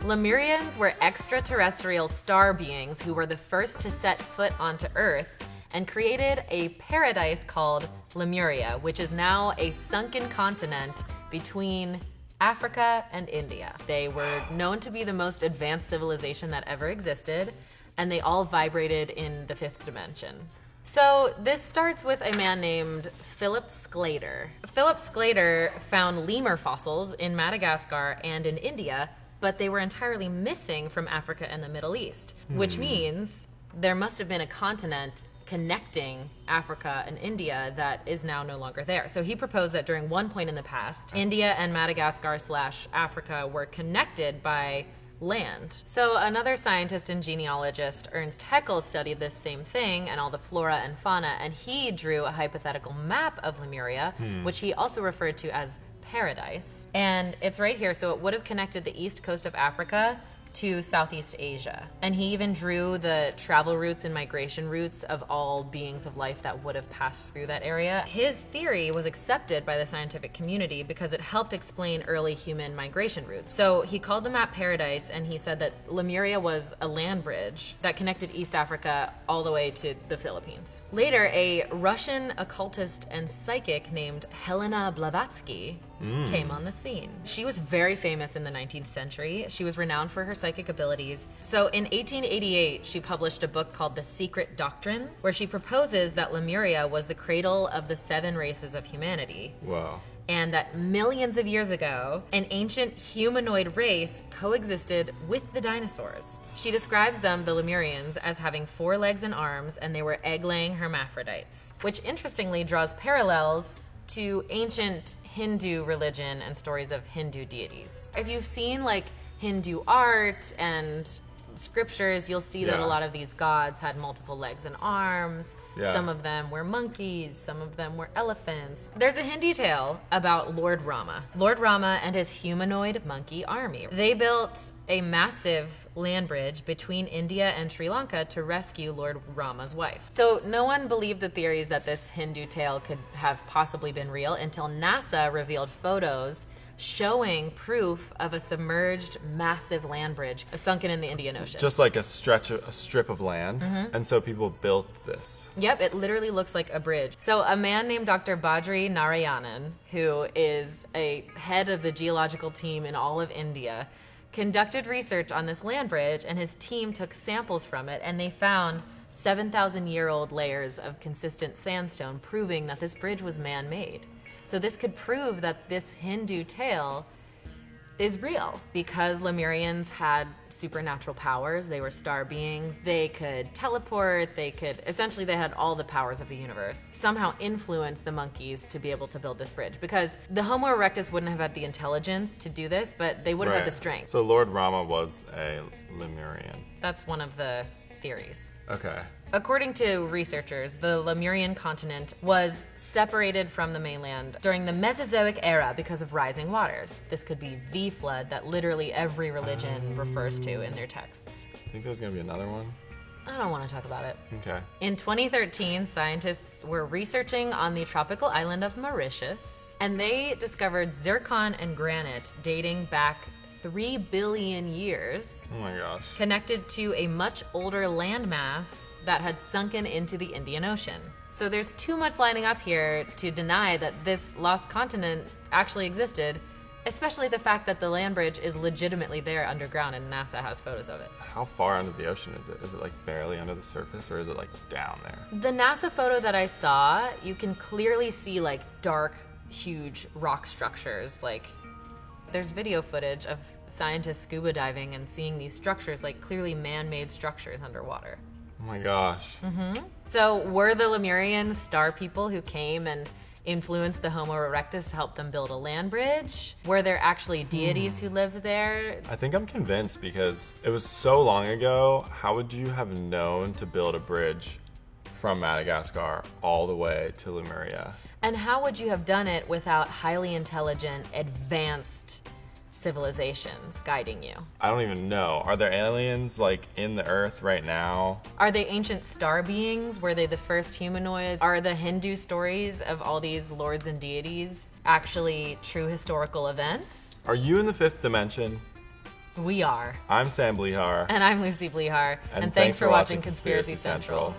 Lemurians were extraterrestrial star beings who were the first to set foot onto Earth and created a paradise called Lemuria, which is now a sunken continent between Africa and India. They were known to be the most advanced civilization that ever existed, and they all vibrated in the fifth dimension. So this starts with a man named Philip Sclater. Philip Sclater found lemur fossils in Madagascar and in India, but they were entirely missing from Africa and the Middle East, which means there must have been a continent connecting Africa and India that is now no longer there. So he proposed that during one point in the past, India and Madagascar/Africa were connected by land. So another scientist and genealogist, Ernst Haeckel, studied this same thing and all the flora and fauna, and he drew a hypothetical map of Lemuria, which he also referred to as paradise. And it's right here, so it would have connected the east coast of Africa to Southeast Asia. And he even drew the travel routes and migration routes of all beings of life that would have passed through that area. His theory was accepted by the scientific community because it helped explain early human migration routes. So he called the map Paradise, and he said that Lemuria was a land bridge that connected East Africa all the way to the Philippines. Later, a Russian occultist and psychic named Helena Blavatsky came on the scene. She was very famous in the 19th century. She was renowned for her psychic abilities. So in 1888, she published a book called The Secret Doctrine, where she proposes that Lemuria was the cradle of the 7 races of humanity. Wow. And that millions of years ago, an ancient humanoid race coexisted with the dinosaurs. She describes them, the Lemurians, as having 4 legs and arms, and they were egg-laying hermaphrodites, which interestingly draws parallels to ancient Hindu religion and stories of Hindu deities. If you've seen like Hindu art and scriptures, you'll see that a lot of these gods had multiple legs and arms. Some of them were monkeys, some of them were elephants. There's a Hindi tale about Lord Rama. Lord Rama and his humanoid monkey army. They built a massive land bridge between India and Sri Lanka to rescue Lord Rama's wife. So no one believed the theories that this Hindu tale could have possibly been real until NASA revealed photos showing proof of a submerged massive land bridge sunken in the Indian Ocean. Just like a strip of land. And so people built this. Yep, it literally looks like a bridge. So a man named Dr. Badri Narayanan, who is a head of the geological team in all of India, conducted research on this land bridge, and his team took samples from it, and they found 7,000-year-old layers of consistent sandstone proving that this bridge was man-made. So this could prove that this Hindu tale is real because Lemurians had supernatural powers. They were star beings. They could teleport. They had all the powers of the universe. Somehow influence the monkeys to be able to build this bridge because the Homo erectus wouldn't have had the intelligence to do this, but they would have had the strength. So Lord Rama was a Lemurian. That's one of the theories. Okay. According to researchers, the Lemurian continent was separated from the mainland during the Mesozoic era because of rising waters. This could be the flood that literally every religion refers to in their texts. Think there's going to be another one? I don't want to talk about it. Okay. In 2013, scientists were researching on the tropical island of Mauritius, and they discovered zircon and granite dating back 3 billion years. Oh my gosh. Connected to a much older landmass that had sunken into the Indian Ocean. So there's too much lining up here to deny that this lost continent actually existed, especially the fact that the land bridge is legitimately there underground and NASA has photos of it. How far under the ocean is it? Is it like barely under the surface or is it like down there? The NASA photo that I saw, you can clearly see like dark, huge rock structures. Like there's video footage of scientists scuba diving and seeing these structures, like clearly man-made structures underwater. Oh my gosh. So were the Lemurians star people who came and influenced the Homo erectus to help them build a land bridge? Were there actually deities who lived there? I think I'm convinced because it was so long ago. How would you have known to build a bridge from Madagascar all the way to Lemuria? And how would you have done it without highly intelligent, advanced civilizations guiding you? I don't even know. Are there aliens like in the earth right now? Are they ancient star beings? Were they the first humanoids? Are the Hindu stories of all these lords and deities actually true historical events? Are you in the fifth dimension? We are. I'm Sam Blihar. And I'm Lucy Blihar. And thanks for watching Conspiracy Central.